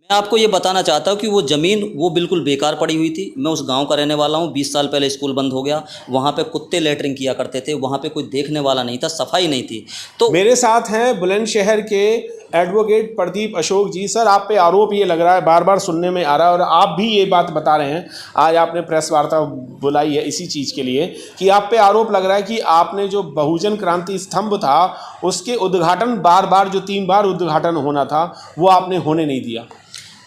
मैं आपको ये बताना चाहता हूँ कि वो ज़मीन वो बिल्कुल बेकार पड़ी हुई थी। मैं उस गांव का रहने वाला हूँ। 20 साल पहले स्कूल बंद हो गया। वहाँ पे कुत्ते लैटरिंग किया करते थे। वहाँ पे कोई देखने वाला नहीं था, सफाई नहीं थी। तो मेरे साथ हैं बुलंदशहर के एडवोकेट प्रदीप अशोक जी। सर, आप पे आरोप ये लग रहा है, बार बार सुनने में आ रहा है और आप भी ये बात बता रहे हैं, आज आपने प्रेस वार्ता बुलाई है इसी चीज़ के लिए, कि आप पे आरोप लग रहा है कि आपने जो बहुजन क्रांति स्तंभ था उसके उद्घाटन बार बार, जो 3 बार उद्घाटन होना था, वो आपने होने नहीं दिया।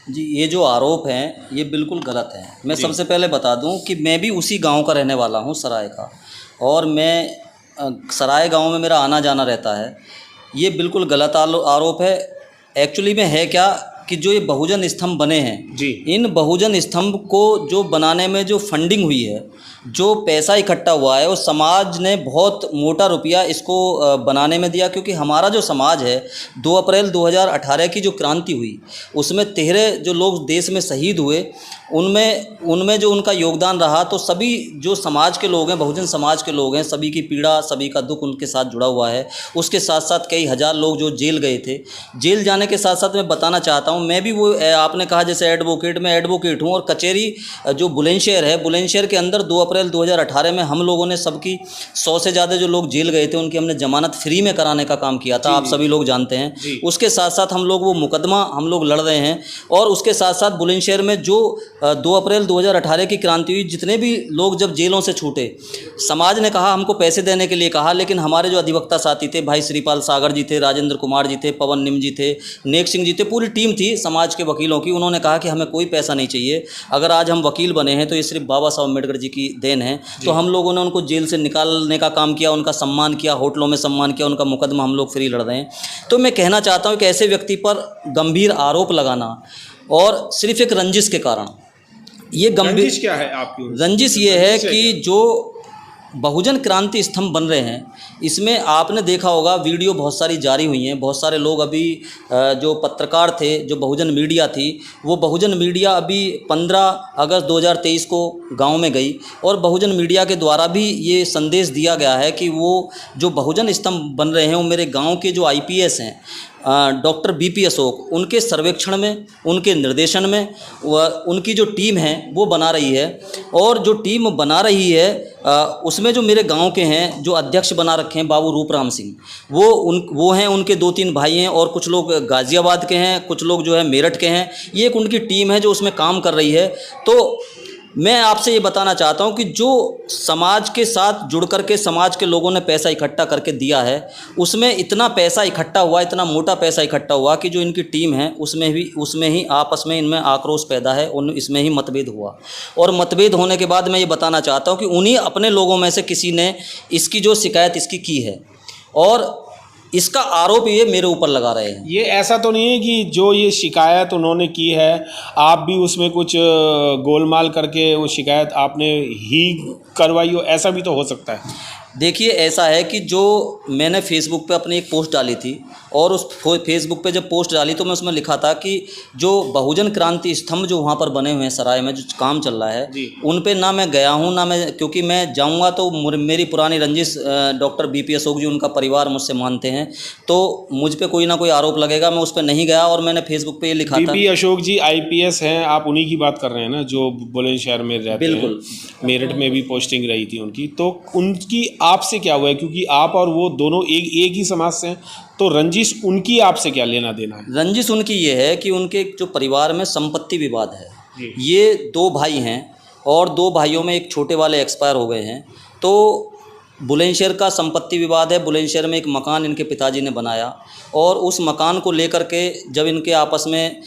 जी, ये जो आरोप हैं ये बिल्कुल गलत है। मैं सबसे पहले बता दूं कि मैं भी उसी गांव का रहने वाला हूं, सराय का, और मैं सराय गांव में मेरा आना जाना रहता है। ये बिल्कुल गलत आरोप है। एक्चुअली में है क्या कि जो ये बहुजन स्तंभ बने हैं जी, इन बहुजन स्तंभ को जो बनाने में जो फंडिंग हुई है, जो पैसा इकट्ठा हुआ है, वो समाज ने बहुत मोटा रुपया इसको बनाने में दिया। क्योंकि हमारा जो समाज है, 2 अप्रैल 2018 की जो क्रांति हुई उसमें 13 जो लोग देश में शहीद हुए, उनमें जो उनका योगदान रहा, तो सभी जो समाज के लोग हैं, बहुजन समाज के लोग हैं, सभी की पीड़ा, सभी का दुख उनके साथ जुड़ा हुआ है। उसके साथ साथ कई हज़ार लोग जो जेल गए थे, जेल जाने के साथ साथ मैं बताना चाहता हूँ, मैं भी वो आपने कहा जैसे एडवोकेट, मैं एडवोकेट हूँ, और कचहरी जो बुलंदशहर है, बुलंदशहर के अंदर 2 अप्रैल 2018 में हम लोगों ने सबकी 100 से ज़्यादा जो लोग जेल गए थे उनकी हमने जमानत फ्री में कराने का काम किया था। आप सभी लोग जानते हैं। उसके साथ साथ हम लोग वो मुकदमा हम लोग लड़ रहे हैं। और उसके साथ साथ बुलंदशहर में जो 2 अप्रैल 2018 की क्रांति हुई, जितने भी लोग जब जेलों से छूटे, समाज ने कहा हमको पैसे देने के लिए कहा, लेकिन हमारे जो अधिवक्ता साथी थे, भाई श्रीपाल सागर जी थे, राजेंद्र कुमार जी थे, पवन निम जी थे, नेक सिंह जी थे, पूरी टीम थी समाज के वकीलों की। उन्होंने कहा कि हमें कोई पैसा नहीं चाहिए, अगर आज हम वकील बने हैं तो ये सिर्फ बाबा साहब अम्बेडकर जी की देन है। तो हम लोगों ने उनको जेल से निकालने का काम किया, उनका सम्मान किया, होटलों में सम्मान किया, उनका मुकदमा हम लोग फ्री लड़ रहे हैं। तो मैं कहना चाहता हूँ कि ऐसे व्यक्ति पर गंभीर आरोप लगाना, और सिर्फ एक रंजिश के कारण, ये गंभीर रंजिश क्या है आपकी? रंजिश ये है कि जो बहुजन क्रांति स्तंभ बन रहे हैं, इसमें आपने देखा होगा वीडियो बहुत सारी जारी हुई हैं। बहुत सारे लोग अभी जो पत्रकार थे, जो बहुजन मीडिया थी, वो बहुजन मीडिया अभी 15 अगस्त 2023 को गांव में गई, और बहुजन मीडिया के द्वारा भी ये संदेश दिया गया है कि वो जो बहुजन स्तंभ बन रहे हैं वो मेरे गांव के जो आईपीएस हैं, डॉक्टर बीपी अशोक, उनके सर्वेक्षण में, उनके निर्देशन में उनकी जो टीम है वो बना रही है। और जो टीम बना रही है उसमें जो मेरे गांव के हैं, जो अध्यक्ष बना रखे हैं बाबू रूपराम सिंह, वो हैं, उनके 2-3 भाई हैं, और कुछ लोग गाज़ियाबाद के हैं, कुछ लोग जो है मेरठ के हैं। ये एक उनकी टीम है जो उसमें काम कर रही है। तो मैं आपसे ये बताना चाहता हूँ कि जो समाज के साथ जुड़ कर के समाज के लोगों ने पैसा इकट्ठा करके दिया है, उसमें इतना पैसा इकट्ठा हुआ, इतना मोटा पैसा इकट्ठा हुआ कि जो इनकी टीम है उसमें ही आपस में इनमें आक्रोश पैदा है, इसमें ही मतभेद हुआ। और मतभेद होने के बाद मैं ये बताना चाहता हूँ कि उन्हीं अपने लोगों में से किसी ने इसकी जो शिकायत इसकी की है, और इसका आरोप ये मेरे ऊपर लगा रहे हैं। ये ऐसा तो नहीं है कि जो ये शिकायत उन्होंने की है, आप भी उसमें कुछ गोलमाल करके वो शिकायत आपने ही करवाई हो, ऐसा भी तो हो सकता है? देखिए, ऐसा है कि जो मैंने फेसबुक पे अपनी एक पोस्ट डाली थी, और उस फेसबुक पे जब पोस्ट डाली तो मैं उसमें लिखा था कि जो बहुजन क्रांति स्तंभ जो वहाँ पर बने हुए हैं सराय में, जो काम चल रहा है, उन पे ना मैं गया हूँ ना मैं, क्योंकि मैं जाऊँगा तो मेरी पुरानी रंजिश डॉक्टर बीपी अशोक जी, उनका परिवार मुझसे मानते हैं, तो मुझ पर कोई ना कोई आरोप लगेगा। मैं उस पर नहीं गया, और मैंने फेसबुक पर ये लिखा था। बीपी अशोक जी आईपीएस हैं, आप उन्हीं की बात कर रहे हैं ना, जो बुलंदशहर में रहते हैं? बिल्कुल। मेरठ में भी पोस्टिंग रही थी उनकी, तो उनकी आपसे क्या हुआ है? क्योंकि आप और वो दोनों एक ही समाज से हैं, तो रंजिश उनकी आपसे क्या लेना देना है? रंजिश उनकी ये है कि उनके जो परिवार में संपत्ति विवाद है। ये 2 भाई हैं, और 2 भाइयों में एक छोटे वाले एक्सपायर हो गए हैं। तो बुलंदशहर का संपत्ति विवाद है। बुलंदशहर में एक मकान इनके पिताजी ने बनाया, और उस मकान को लेकर के जब इनके आपस में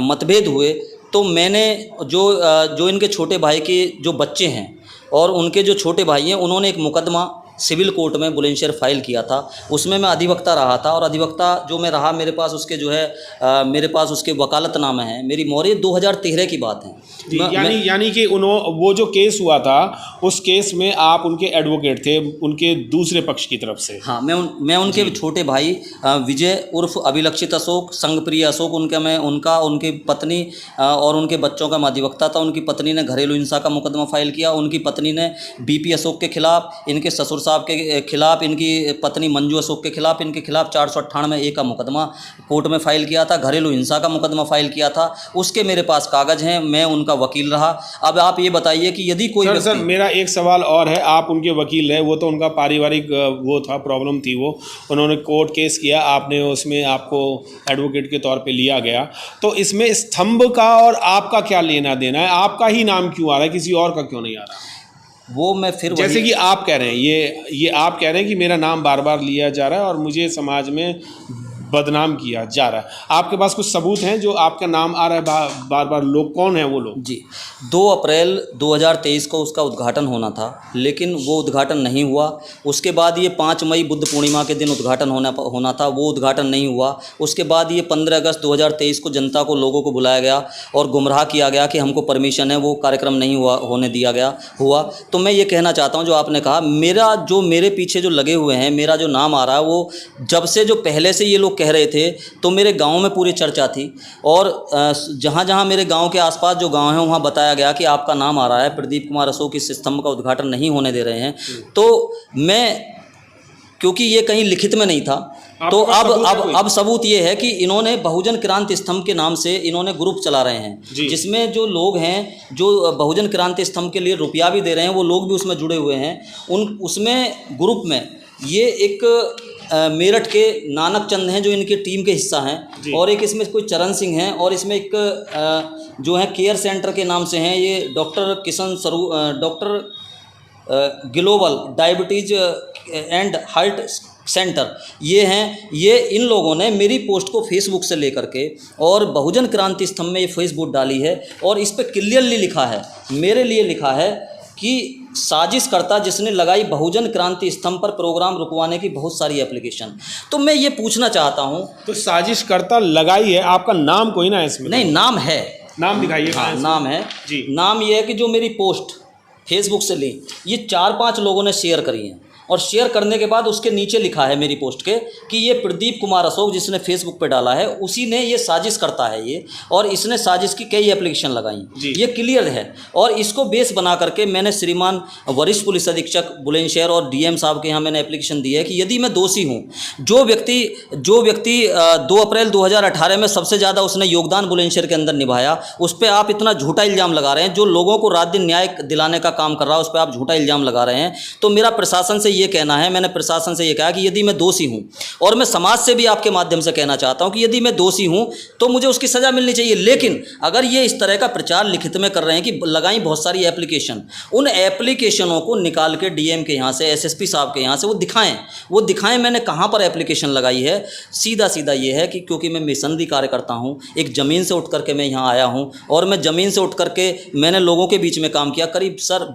मतभेद हुए, तो मैंने जो इनके छोटे भाई के जो बच्चे हैं और उनके जो छोटे भाई हैं, उन्होंने एक मुकदमा सिविल कोर्ट में बुलंदशहर फाइल किया था। उसमें मैं अधिवक्ता रहा था, और अधिवक्ता जो मैं रहा, मेरे पास उसके जो है मेरे पास उसके वकालतनामा है। मेरी मोहर 2013 की बात है। यानी कि वो जो केस हुआ था, उस केस में आप उनके एडवोकेट थे, उनके दूसरे पक्ष की तरफ से? हाँ, मैं उनके छोटे भाई विजय उर्फ अभिलक्षित अशोक, संगप्रिय अशोक, उनकी पत्नी और उनके बच्चों का मैं अधिवक्ता था। उनकी पत्नी ने घरेलू हिंसा का मुकदमा फाइल किया। उनकी पत्नी ने बीपी अशोक के खिलाफ, इनके ससुर साहब के खिलाफ, इनकी पत्नी मंजू अशोक के खिलाफ, इनके खिलाफ 498A का मुकदमा कोर्ट में फ़ाइल किया था, घरेलू हिंसा का मुकदमा फ़ाइल किया था। उसके मेरे पास कागज़ हैं, मैं उनका वकील रहा। अब आप ये बताइए कि यदि कोई सर मेरा एक सवाल और है, आप उनके वकील रहे, वो तो उनका पारिवारिक वो था, प्रॉब्लम थी, वो उन्होंने कोर्ट केस किया, आपने उसमें आपको एडवोकेट के तौर पे लिया गया, तो इसमें स्तंभ का और आपका क्या लेना देना है? आपका ही नाम क्यों आ रहा है, किसी और का क्यों नहीं आ रहा? वो मैं फिर जैसे कि आप कह रहे हैं, ये आप कह रहे हैं कि मेरा नाम बार बार लिया जा रहा है और मुझे समाज में बदनाम किया जा रहा है, आपके पास कुछ सबूत हैं जो आपका नाम आ रहा है बार बार? लोग कौन है वो लोग? जी, 2 अप्रैल 2023 को उसका उद्घाटन होना था, लेकिन वो उद्घाटन नहीं हुआ। उसके बाद ये 5 मई बुद्ध पूर्णिमा के दिन उद्घाटन होना था, वो उद्घाटन नहीं हुआ। उसके बाद ये 15 अगस्त 2023 को जनता को, लोगों को बुलाया गया और गुमराह किया गया कि हमको परमिशन है, वो कार्यक्रम नहीं होने दिया गया हुआ। तो मैं ये कहना चाहता हूँ, जो आपने कहा, मेरे पीछे जो लगे हुए हैं, मेरा जो नाम आ रहा है, वो जब से, जो पहले से ये लोग कह रहे थे, तो मेरे गांव में पूरी चर्चा थी और जहां जहां मेरे गांव के आसपास जो गांव हैं, वहां बताया गया कि आपका नाम आ रहा है, प्रदीप कुमार अशोक इस स्तंभ का उद्घाटन नहीं होने दे रहे हैं। तो मैं, क्योंकि ये कहीं लिखित में नहीं था, तो अब सबूत ये है कि इन्होंने बहुजन क्रांति स्तंभ के नाम से इन्होंने ग्रुप चला रहे हैं, जिसमें जो लोग हैं, जो बहुजन क्रांति स्तंभ के लिए रुपया भी दे रहे हैं, वो लोग भी उसमें जुड़े हुए हैं। उसमें ग्रुप में ये एक मेरठ के नानक चंद हैं, जो इनके टीम के हिस्सा हैं, और एक इसमें कोई चरण सिंह हैं, और इसमें एक जो है केयर सेंटर के नाम से हैं, ये डॉक्टर किशन स्वरूप, doctor global diabetes and heart centre, ये हैं। ये इन लोगों ने मेरी पोस्ट को फेसबुक से लेकर के और बहुजन क्रांति स्तंभ में ये फेसबुक डाली है, और इस पर क्लियरली लिखा है, मेरे लिए लिखा है कि साजिशकर्ता जिसने लगाई बहुजन क्रांति स्तंभ पर प्रोग्राम रुकवाने की बहुत सारी एप्लीकेशन। तो मैं ये पूछना चाहता हूँ, तो साजिशकर्ता लगाई है, आपका नाम कोई ना इसमें? नहीं, नाम है, नाम दिखाइए। हाँ, नाम है जी। नाम ये है कि जो मेरी पोस्ट फेसबुक से ली, ये 4-5 लोगों ने शेयर करी है, और शेयर करने के बाद उसके नीचे लिखा है मेरी पोस्ट के कि ये प्रदीप कुमार अशोक जिसने फेसबुक पे डाला है, उसी ने ये साजिश करता है ये, और इसने साजिश की कई एप्लीकेशन लगाई, ये क्लियर है। और इसको बेस बना करके मैंने श्रीमान वरिष्ठ पुलिस अधीक्षक बुलंदशहर और डीएम साहब के यहाँ मैंने एप्लीकेशन दी है कि यदि मैं दोषी हूँ, जो व्यक्ति 2 अप्रैल 2018 में सबसे ज़्यादा उसने योगदान बुलंदशहर के अंदर निभाया, उस पर आप इतना झूठा इल्ज़ाम लगा रहे हैं, जो लोगों को रात दिन न्याय दिलाने का काम कर रहा है, उस पर आप झूठा इल्ज़ाम लगा रहे हैं। तो मेरा प्रशासन से ये कहना है, मैंने प्रशासन से ये कहा कि यदि मैं दोषी हूं, और मैं समाज से भी आपके माध्यम से कहना चाहता हूं कि यदि मैं दोषी हूं तो मुझे उसकी सज़ा मिलनी चाहिए। लेकिन अगर ये इस तरह का प्रचार लिखित में कर रहे हैं कि लगाई बहुत सारी एप्लीकेशन, उन एप्लीकेशनों को निकाल के डीएम के यहाँ से, एसएसपी साहब के यहाँ से वो दिखाएं मैंने कहाँ पर एप्लीकेशन लगाई है। सीधा ये है कि क्योंकि मैं मिशनरी कार्य करता हूँ, एक ज़मीन से उठ करके मैं यहाँ आया हूँ, और मैं ज़मीन से उठ करके मैंने लोगों के बीच में काम किया। करीब सर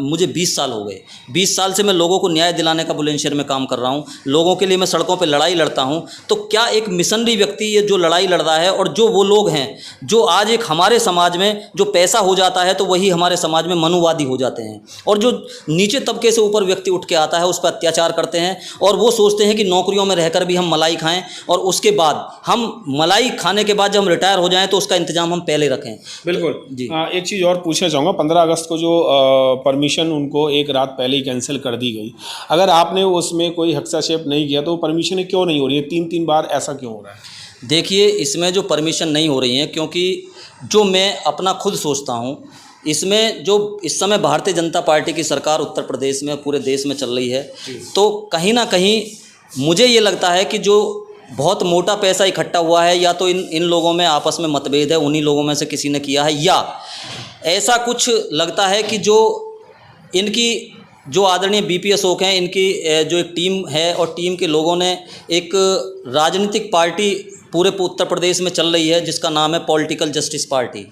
मुझे 20 साल हो गए, 20 साल से मैं लोगों को न्याय दिलाने का बुलंदशहर में काम कर रहा हूं, लोगों के लिए मैं सड़कों पे लड़ाई लड़ता हूं। तो क्या एक मिशनरी व्यक्ति ये जो लड़ाई लड़ रहा है, और जो वो लोग हैं जो आज एक हमारे समाज में जो पैसा हो जाता है तो वही हमारे समाज में मनुवादी हो जाते हैं, और जो नीचे तबके से ऊपर व्यक्ति उठ के आता है उस पर अत्याचार करते हैं, और वो सोचते हैं कि नौकरियों में रहकर भी हम मलाई खाएं, और उसके बाद हम मलाई खाने के बाद जब हम रिटायर हो जाएं तो उसका इंतजाम हम पहले रखें। बिल्कुल जी। एक चीज़ और पूछना चाहूँगा, 15 अगस्त को जो परमिशन उनको एक रात पहले ही कैंसिल कर दी गई, अगर आपने उसमें कोई हस्तक्षेप नहीं किया तो परमिशन क्यों नहीं हो रही है? 3-3 बार ऐसा क्यों हो रहा है? देखिए, इसमें जो परमिशन नहीं हो रही है, क्योंकि जो मैं अपना खुद सोचता हूँ, इसमें जो इस समय भारतीय जनता पार्टी की सरकार उत्तर प्रदेश में, पूरे देश में चल रही है, तो कहीं ना कहीं मुझे ये लगता है कि जो बहुत मोटा पैसा इकट्ठा हुआ है, या तो इन लोगों में आपस में मतभेद है, उन्हीं लोगों में से किसी ने किया है, या ऐसा कुछ लगता है कि जो इनकी जो आदरणीय बीपी अशोक हैं, इनकी जो एक टीम है, और टीम के लोगों ने एक राजनीतिक पार्टी पूरे उत्तर प्रदेश में चल रही है जिसका नाम है पॉलिटिकल जस्टिस पार्टी।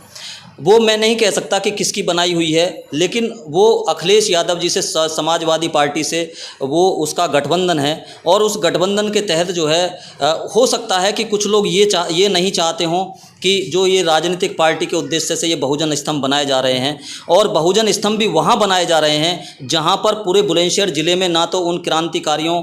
वो मैं नहीं कह सकता कि किसकी बनाई हुई है, लेकिन वो अखिलेश यादव जी से, समाजवादी पार्टी से वो उसका गठबंधन है, और उस गठबंधन के तहत जो है हो सकता है कि कुछ लोग ये नहीं चाहते हों कि जो ये राजनीतिक पार्टी के उद्देश्य से ये बहुजन स्तंभ बनाए जा रहे हैं, और बहुजन स्तंभ भी वहाँ बनाए जा रहे हैं जहाँ पर पूरे बुलंदशहर ज़िले में ना तो उन क्रांतिकारियों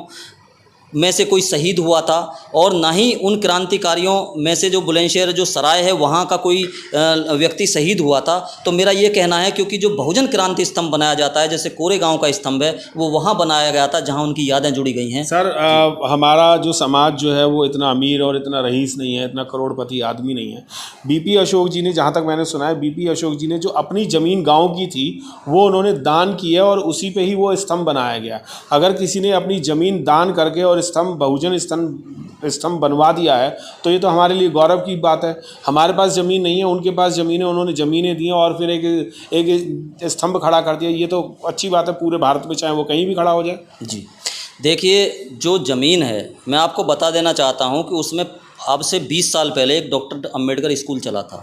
में से कोई शहीद हुआ था और ना ही उन क्रांतिकारियों में से जो बुलंदशहर जो सराय है वहाँ का कोई व्यक्ति शहीद हुआ था। तो मेरा ये कहना है क्योंकि जो बहुजन क्रांति स्तंभ बनाया जाता है जैसे कोरेगांव का स्तंभ है वो वहाँ बनाया गया था जहाँ उनकी यादें जुड़ी गई हैं। सर हमारा जो समाज जो है वो इतना अमीर और इतना रईस नहीं है, इतना करोड़पति आदमी नहीं है। बीपी अशोक जी ने, जहाँ तक मैंने सुना है, बीपी अशोक जी ने जो अपनी ज़मीन गांव की थी वो उन्होंने दान की है और उसी पे ही वो स्तंभ बनाया गया। अगर किसी ने अपनी ज़मीन दान करके और स्तंभ बहुजन स्तंभ बनवा दिया है तो ये तो हमारे लिए गौरव की बात है। हमारे पास ज़मीन नहीं है, उनके पास ज़मीन है, उन्होंने ज़मीनें दी और फिर एक स्तंभ खड़ा कर दिया। ये तो अच्छी बात है पूरे भारत में, चाहे वो कहीं भी खड़ा हो जाए। जी देखिए, जो ज़मीन है मैं आपको बता देना चाहता हूँ कि उसमें अब से 20 साल पहले एक डॉक्टर अंबेडकर स्कूल चला था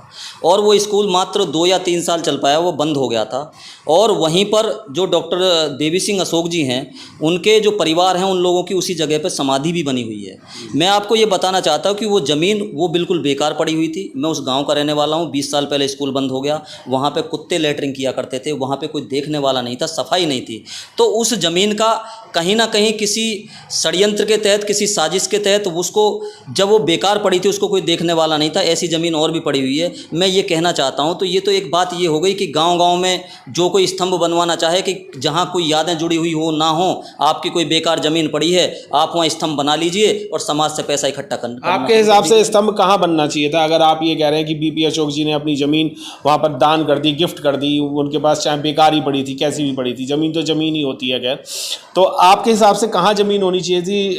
और वो स्कूल मात्र 2 या 3 साल चल पाया, वो बंद हो गया था। और वहीं पर जो डॉक्टर देवी सिंह अशोक जी हैं उनके जो परिवार हैं उन लोगों की उसी जगह पर समाधि भी बनी हुई है। मैं आपको ये बताना चाहता हूँ कि वो ज़मीन वो बिल्कुल बेकार पड़ी हुई थी। मैं उस गाँव का रहने वाला हूँ। 20 साल पहले स्कूल बंद हो गया, वहाँ पर कुत्ते लेटरिंग किया करते थे, वहाँ पर कोई देखने वाला नहीं था, सफाई नहीं थी। तो उस ज़मीन का कहीं ना कहीं किसी षड्यंत्र के तहत, किसी साजिश के तहत उसको, जब वो बेकार पड़ी थी उसको कोई देखने वाला नहीं था। ऐसी ज़मीन और भी पड़ी हुई है। मैं ये कहना चाहता हूँ, तो ये तो एक बात ये हो गई कि गांव-गांव में जो कोई स्तंभ बनवाना चाहे कि जहाँ कोई यादें जुड़ी हुई हो ना हो, आपकी कोई बेकार ज़मीन पड़ी है आप वहाँ स्तंभ बना लीजिए और समाज से पैसा इकट्ठा करना। आपके हिसाब से स्तंभ कहाँ बनना चाहिए था? अगर आप ये कह रहे हैं कि बीपी अशोक जी ने अपनी ज़मीन वहाँ पर दान कर दी, गिफ्ट कर दी, उनके पास चाहे बेकार ही पड़ी थी, कैसी भी पड़ी थी, ज़मीन तो ज़मीन ही होती है। खैर, तो आपके हिसाब से कहाँ ज़मीन होनी चाहिए थी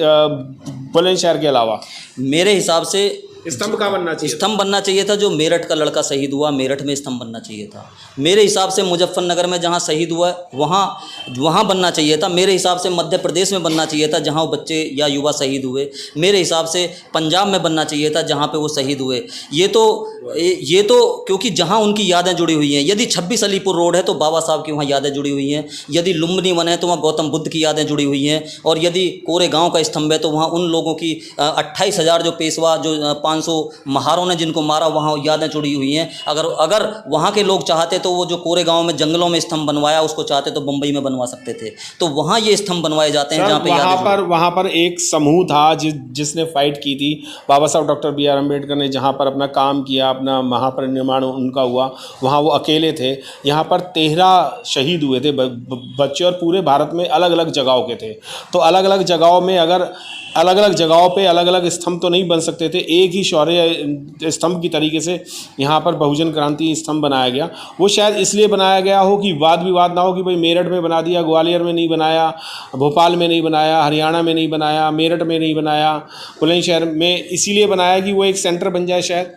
बुलंदशहर के अलावा? मेरे हिसाब से स्तंभ कहाँ बनना चाहिए? स्तंभ बनना चाहिए था जो मेरठ का लड़का शहीद हुआ, मेरठ में स्तंभ बनना चाहिए था। मेरे हिसाब से मुजफ्फरनगर में जहाँ शहीद हुआ वहाँ बनना चाहिए था। मेरे हिसाब से मध्य प्रदेश में बनना चाहिए था जहाँ वो बच्चे या युवा शहीद हुए। मेरे हिसाब से पंजाब में बनना चाहिए था जहाँ पे वो शहीद हुए। ये तो क्योंकि जहाँ उनकी यादें जुड़ी हुई हैं। यदि 26 अलीपुर रोड है तो बाबा साहब की वहाँ यादें जुड़ी हुई हैं। यदि लुम्बिनी वन है तो वहाँ गौतम बुद्ध की यादें जुड़ी हुई हैं। और यदि कोरेगांव का स्तंभ है तो वहाँ उन लोगों की 28,000 जो पेशवा, जो 500 महारों ने जिनको मारा, वहाँ यादें जुड़ी हुई हैं। अगर वहाँ के लोग चाहते तो वो जो कोरेगांव में जंगलों में स्तंभ बनवाया उसको चाहते तो बम्बई में बनवा सकते थे। तो वहाँ ये स्तंभ बनवाए जाते हैं जहाँ पे वहाँ पर एक समूह था जिसने फाइट की थी। बाबा साहब डॉक्टर बी आर अम्बेडकर ने जहाँ पर अपना काम किया, अपना महापरिनिर्वाण उनका हुआ, वहाँ वो अकेले थे। यहाँ पर 13 शहीद हुए थे बच्चे और पूरे भारत में अलग अलग जगहों के थे। तो अलग अलग जगहों में अगर अलग अलग जगहों पे अलग अलग स्तंभ तो नहीं बन सकते थे, एक ही शौर्य स्तंभ की तरीके से यहाँ पर बहुजन क्रांति स्तंभ बनाया गया। वो शायद इसलिए बनाया गया हो कि वाद विवाद ना हो कि भाई मेरठ में बना दिया, ग्वालियर में नहीं बनाया, भोपाल में नहीं बनाया, हरियाणा में नहीं बनाया, मेरठ में नहीं बनाया, बुलंदशहर में, इसीलिए बनाया कि वो एक सेंटर बन जाए। शायद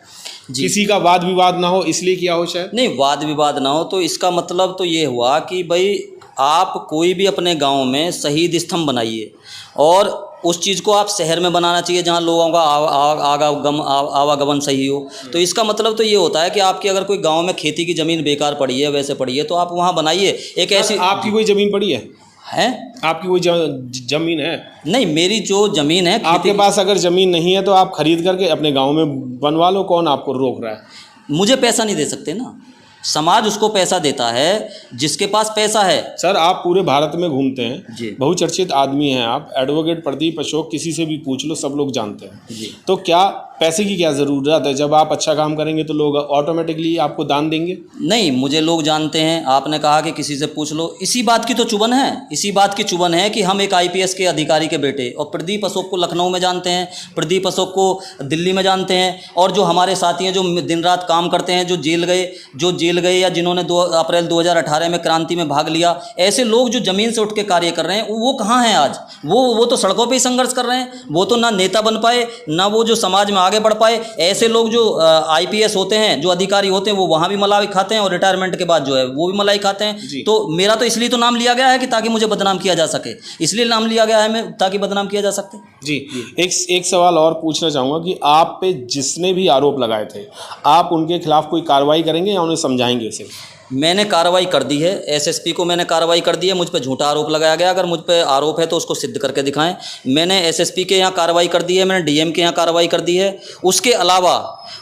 किसी का वाद विवाद ना हो इसलिए किया हो। शायद नहीं, वाद विवाद ना हो तो इसका मतलब तो ये हुआ कि भाई आप कोई भी अपने गाँव में शहीद स्तंभ बनाइए और उस चीज़ को आप शहर में बनाना चाहिए जहाँ लोगों का आवागमन सही हो। तो इसका मतलब तो ये होता है कि आपकी अगर कोई गांव में खेती की ज़मीन बेकार पड़ी है, वैसे पड़ी है, तो आप वहाँ बनाइए एक ऐसी। आपकी कोई ज़मीन पड़ी है? आपकी कोई ज़मीन है? नहीं, मेरी जो ज़मीन है, आपके पास अगर ज़मीन नहीं है तो आप खरीद करके अपने गाँव में बनवा लो, कौन आपको रोक रहा है? मुझे पैसा नहीं दे सकते ना, समाज उसको पैसा देता है जिसके पास पैसा है। सर आप पूरे भारत में घूमते हैं जी, बहुचर्चित आदमी हैं आप, एडवोकेट प्रदीप अशोक, किसी से भी पूछ लो सब लोग जानते हैं जी। तो क्या पैसे की क्या ज़रूरत है? जब आप अच्छा काम करेंगे तो लोग ऑटोमेटिकली आपको दान देंगे? नहीं, मुझे लोग जानते हैं। आपने कहा कि किसी से पूछ लो, इसी बात की तो चुभन है, इसी बात की चुभन है कि हम एक IPS के अधिकारी के बेटे, और प्रदीप अशोक को लखनऊ में जानते हैं, प्रदीप अशोक को दिल्ली में जानते हैं, और जो हमारे साथी हैं जो दिन रात काम करते हैं, जो जेल गए या जिन्होंने 2 अप्रैल 2018 में क्रांति में भाग लिया, ऐसे लोग जो ज़मीन से उठ के कार्य कर रहे हैं वो कहाँ हैं आज? वो तो सड़कों पर ही संघर्ष कर रहे हैं। वो तो ना नेता बन पाए, ना वो जो समाज में आगे बढ़ पाए। ऐसे लोग जो IPS होते हैं, जो अधिकारी होते हैं, वो वहाँ भी मलाई खाते हैं और रिटायरमेंट के बाद जो है वो भी मलाई खाते हैं। तो मेरा तो इसलिए तो नाम लिया गया है कि ताकि मुझे बदनाम किया जा सके, इसलिए नाम लिया गया है मैं, ताकि बदनाम किया जा सके। जी, एक सवाल और पूछना चाहूँगा कि आप पे जिसने भी आरोप लगाए थे, आप उनके खिलाफ कोई कार्रवाई करेंगे या उन्हें समझाएंगे? उसे मैंने कार्रवाई कर दी है, SSP को मैंने कार्रवाई कर दी है। मुझ पर झूठा आरोप लगाया गया, अगर मुझ पर आरोप है तो उसको सिद्ध करके दिखाएं। मैंने SSP के यहाँ कार्रवाई कर दी है, मैंने DM के यहाँ कार्रवाई कर दी है। उसके अलावा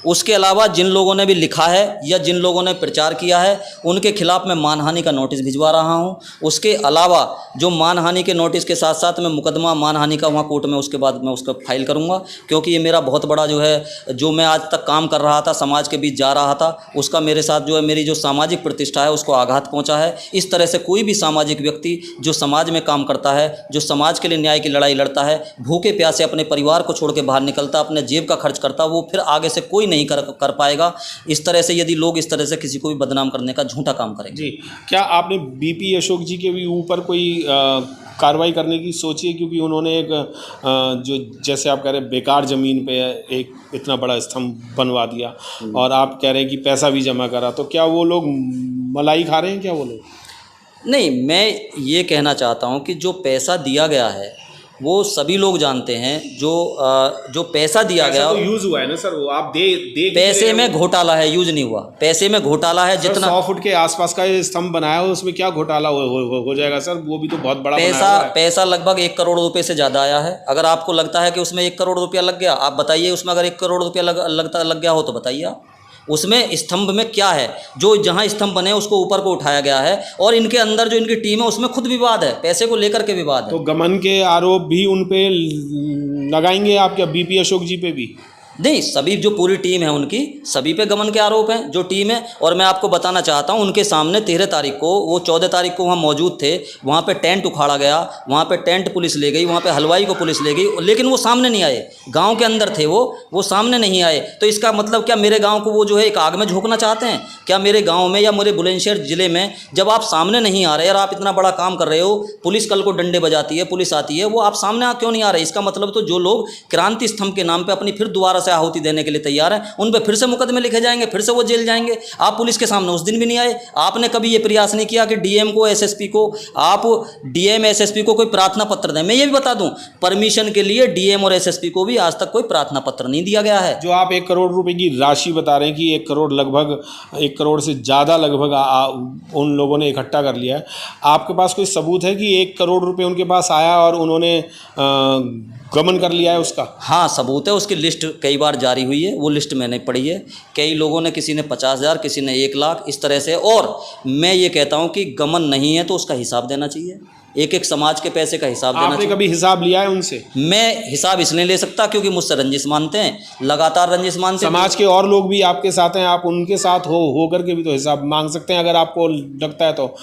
उसके अलावा जिन लोगों ने भी लिखा है या जिन लोगों ने प्रचार किया है उनके खिलाफ मैं मानहानि का नोटिस भिजवा रहा हूं। उसके अलावा जो मानहानि के नोटिस के साथ साथ मैं मुकदमा मानहानि का वहाँ कोर्ट में उसके बाद मैं उसका फाइल करूँगा, क्योंकि ये मेरा बहुत बड़ा जो है, जो मैं आज तक काम कर रहा था, समाज के बीच जा रहा था, उसका मेरे साथ जो है मेरी जो सामाजिक प्रतिष्ठा है उसको आघात पहुँचा है। इस तरह से कोई भी सामाजिक व्यक्ति जो समाज में काम करता है, जो समाज के लिए न्याय की लड़ाई लड़ता है, भूखे प्यासे अपने परिवार को छोड़ के बाहर निकलता, अपने जेब का खर्च करता, वो फिर आगे से कोई नहीं कर पाएगा। इस तरह से यदि लोग इस तरह से किसी को भी बदनाम करने का झूठा काम करेंगे। जी, क्या आपने बीपी अशोक जी के भी ऊपर कोई कार्रवाई करने की सोची है? क्योंकि उन्होंने एक जो जैसे आप कह रहे हैं बेकार ज़मीन पे एक इतना बड़ा स्तंभ बनवा दिया और आप कह रहे हैं कि पैसा भी जमा करा, तो क्या वो लोग मलाई खा रहे हैं क्या वो लोग? नहीं, मैं ये कहना चाहता हूँ कि जो पैसा दिया गया है वो सभी लोग जानते हैं। जो पैसा दिया गया तो यूज़ हुआ है ना सर, वो आप दे पैसे में घोटाला है, यूज नहीं हुआ। पैसे में घोटाला है। जितना 100 फुट के आसपास का ये स्तंभ बनाया हो उसमें क्या घोटाला हो जाएगा सर? वो भी तो बहुत बड़ा बनाया हुआ है। पैसा लगभग 1 करोड़ रुपए से ज़्यादा आया है। अगर आपको लगता है कि उसमें 1 करोड़ रुपया लग गया, आप बताइए उसमें अगर 1 करोड़ रुपया लग गया हो तो बताइए आप। उसमें स्तंभ में क्या है? जो जहाँ स्तंभ बने उसको ऊपर को उठाया गया है और इनके अंदर जो इनकी टीम है उसमें खुद विवाद है, पैसे को लेकर के विवाद है। तो गमन के आरोप भी उन पे लगाएंगे आप क्या, बीपी अशोक जी पे भी? नहीं, सभी जो पूरी टीम है उनकी सभी पे गमन के आरोप हैं जो टीम है। और मैं आपको बताना चाहता हूं उनके सामने 13 तारीख को, वो 14 तारीख को वहाँ मौजूद थे, वहाँ पे टेंट उखाड़ा गया, वहाँ पे टेंट पुलिस ले गई, वहाँ पे हलवाई को पुलिस ले गई, लेकिन वो सामने नहीं आए। गांव के अंदर थे वो सामने नहीं आए। तो इसका मतलब क्या मेरे गाँव को वो जो है एक आग में झोंकना चाहते हैं क्या? मेरे गाँव में या मेरे बुलंदशहर ज़िले में जब आप सामने नहीं आ रहे और आप इतना बड़ा काम कर रहे हो, पुलिस कल को डंडे बजाती है, पुलिस आती है, वो आप सामने क्यों नहीं आ रहे? इसका मतलब तो जो लोग क्रांति स्तंभ के नाम पर अपनी फिर दोबारा से आहुति देने के लिए तैयार है, उन पे फिर से मुकदमे लिखे जाएंगे, फिर से वो जेल जाएंगे। आप पुलिस के सामने उस दिन भी नहीं आए। आपने कभी ये प्रयास नहीं किया कि डीएम को, एसएसपी को, आप डीएम एसएसपी को कोई प्रार्थना पत्र दें। मैं ये भी बता दूं, परमिशन के लिए डीएम और एसएसपी को भी आज तक कोई प्रार्थना पत्र नहीं दिया गया है। जो आप 1 करोड़ रुपए की राशि बता रहे हैं कि 1 करोड़ लगभग 1 करोड़ से ज़्यादा लगभग उन लोगों ने इकट्ठा कर लिया है, आपके पास कोई सबूत है कि 1 करोड़ रुपए उनके पास आया और उन्होंने गमन कर लिया है उसका? हाँ, सबूत है। उसकी लिस्ट कई बार जारी हुई है, वो लिस्ट मैंने पढ़ी है। कई लोगों ने, किसी ने 50,000, किसी ने 1 लाख, इस तरह से। और मैं ये कहता हूँ कि गमन नहीं है तो उसका हिसाब देना चाहिए। एक समाज के पैसे का हिसाब देना चाहिए। आपने कभी हिसाब लिया है उनसे? मैं हिसाब इसलिए ले सकता क्योंकि मुझसे रंजिश मानते हैं, लगातार रंजिश मानते हैं। समाज के और लोग भी आपके साथ हैं, आप उनके साथ हो करके भी तो हिसाब मांग सकते हैं अगर आपको लगता है तो।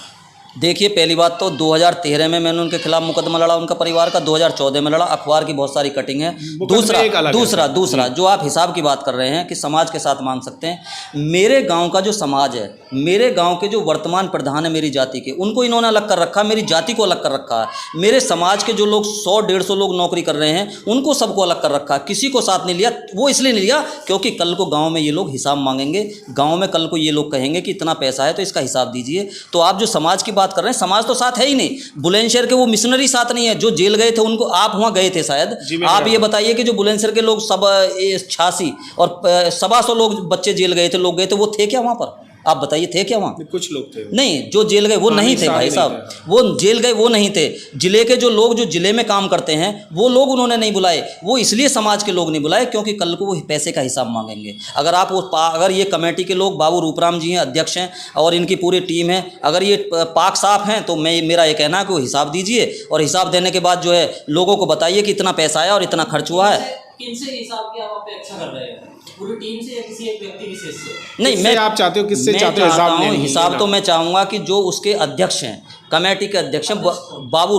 देखिए, पहली बात तो 2013 में मैंने उनके खिलाफ मुकदमा लड़ा, उनका परिवार का 2014 में लड़ा। अखबार की बहुत सारी कटिंग है। दूसरा जो आप हिसाब की बात कर रहे हैं कि समाज के साथ मांग सकते हैं, मेरे गांव का जो समाज है, मेरे गांव के जो वर्तमान प्रधान है मेरी जाति के, उनको इन्होंने अलग कर रखा, मेरी जाति को अलग कर रखा है। मेरे समाज के जो लोग 100-150 लोग नौकरी कर रहे हैं उनको सबको अलग कर रखा, किसी को साथ नहीं लिया। वो इसलिए नहीं लिया क्योंकि कल को गाँव में ये लोग हिसाब मांगेंगे, गाँव में कल को ये लोग कहेंगे कि इतना पैसा है तो इसका हिसाब दीजिए। तो आप जो समाज की बात कर रहे हैं, समाज तो साथ है ही नहीं। बुलंदशहर के वो मिशनरी साथ नहीं है जो जेल गए थे, उनको आप वहाँ गए थे शायद। आप ये बताइए कि जो बुलंदशहर के लोग सब 86 और 125 लोग बच्चे जेल गए थे, लोग गए थे, वो थे क्या वहाँ पर? आप बताइए, थे क्या वहाँ? कुछ लोग थे नहीं, जो जेल गए वो नहीं थे भाई साहब, वो जेल गए वो नहीं थे। जिले के जो लोग जो जिले में काम करते हैं वो लोग उन्होंने नहीं बुलाए। वो इसलिए समाज के लोग नहीं बुलाए क्योंकि कल को वो पैसे का हिसाब मांगेंगे। अगर ये कमेटी के लोग, बाबू रूपराम जी हैं, अध्यक्ष हैं, और इनकी पूरी टीम है, अगर ये पाक साफ हैं तो मेरा ये कहना है कि वो हिसाब दीजिए और हिसाब देने के बाद जो है लोगों को बताइए कि इतना पैसा आया और इतना खर्च हुआ है। किनसे हिसाब की आप अपेक्षा कर रहे हैं? पूरी टीम से या किसी एक व्यक्ति विशेष से? नहीं, मैं आप चाहते हो, किससे चाहते हो हिसाब? तो मैं चाहूँगा कि जो उसके अध्यक्ष हैं, कमेटी के अध्यक्ष हैं, बाबू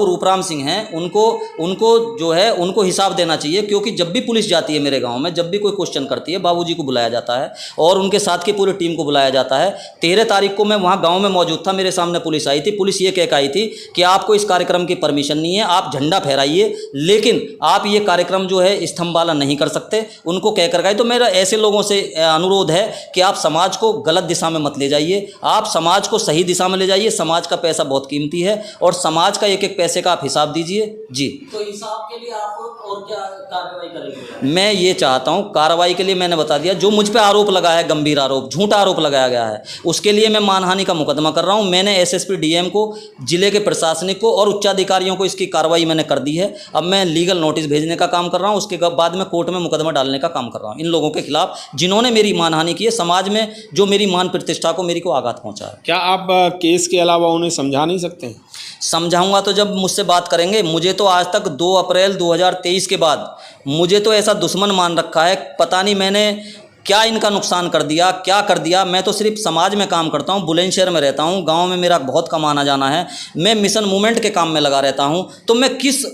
रूपराम सिंह हैं, उनको जो है उनको हिसाब देना चाहिए। क्योंकि जब भी पुलिस जाती है मेरे गांव में, जब भी कोई क्वेश्चन करती है, बाबूजी को बुलाया जाता है और उनके साथ की पूरी टीम को बुलाया जाता है। 13 तारीख को मैं वहाँ गांव में मौजूद था, मेरे सामने पुलिस आई थी। पुलिस ये कह के आई थी कि आपको इस कार्यक्रम की परमिशन नहीं है, आप झंडा फहराइए, लेकिन आप ये कार्यक्रम जो है स्तंभ वाला नहीं कर सकते। उनको कह कर गए। तो मेरा ऐसे लोगों से अनुरोध है कि आप समाज को गलत दिशा में मत ले जाइए, आप समाज को सही दिशा में ले जाइए। समाज का पैसा बहुत कीमती है और समाज का एक एक एक पैसे का आप हिसाब दीजिए जी। तो हिसाब के लिए आप और क्या कार्रवाई करेंगे? मैं ये चाहता हूँ, कार्रवाई के लिए मैंने बता दिया, जो मुझ पे आरोप लगाया है, गंभीर आरोप, झूठा आरोप लगाया गया है, उसके लिए मैं मानहानि का मुकदमा कर रहा हूँ। मैंने एसएसपी डीएम को, जिले के प्रशासनिक को और उच्चाधिकारियों को इसकी कार्रवाई मैंने कर दी है। अब मैं लीगल नोटिस भेजने का काम कर रहा हूँ, उसके बाद में कोर्ट में मुकदमा डालने का काम कर रहा हूँ इन लोगों के खिलाफ जिन्होंने मेरी मानहानि की है, समाज में जो मेरी मान प्रतिष्ठा को, मेरी को आघात पहुँचा है। क्या आप केस के अलावा उन्हें समझा नहीं सकते हैं? समझाऊंगा तो जब मुझसे बात करेंगे। मुझे तो आज तक 2 अप्रैल 2023 के बाद मुझे तो ऐसा दुश्मन मान रखा है, पता नहीं मैंने क्या इनका नुकसान कर दिया, क्या कर दिया। मैं तो सिर्फ समाज में काम करता हूँ, बुलंदशहर में रहता हूँ, गांव में मेरा बहुत कम आना जाना है, मैं मिशन मूवमेंट के काम में लगा रहता हूँ। तो मैं किस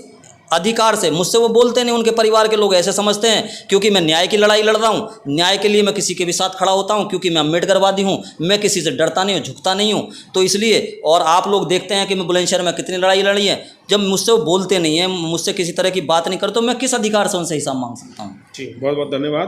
अधिकार से, मुझसे वो बोलते नहीं, उनके परिवार के लोग ऐसे समझते हैं क्योंकि मैं न्याय की लड़ाई लड़ रहा हूँ, न्याय के लिए मैं किसी के भी साथ खड़ा होता हूँ, क्योंकि मैं अम्बेडकरवादी हूँ, मैं किसी से डरता नहीं हूँ, झुकता नहीं हूँ। तो इसलिए, और आप लोग देखते हैं कि मैं बुलंदशहर में कितनी लड़ाई लड़ी है। जब मुझसे वो बोलते नहीं हैं, मुझसे किसी तरह की बात नहीं करते, तो मैं किस अधिकार से उनसे हिसाब मांग सकता हूँ? जी, बहुत बहुत धन्यवाद।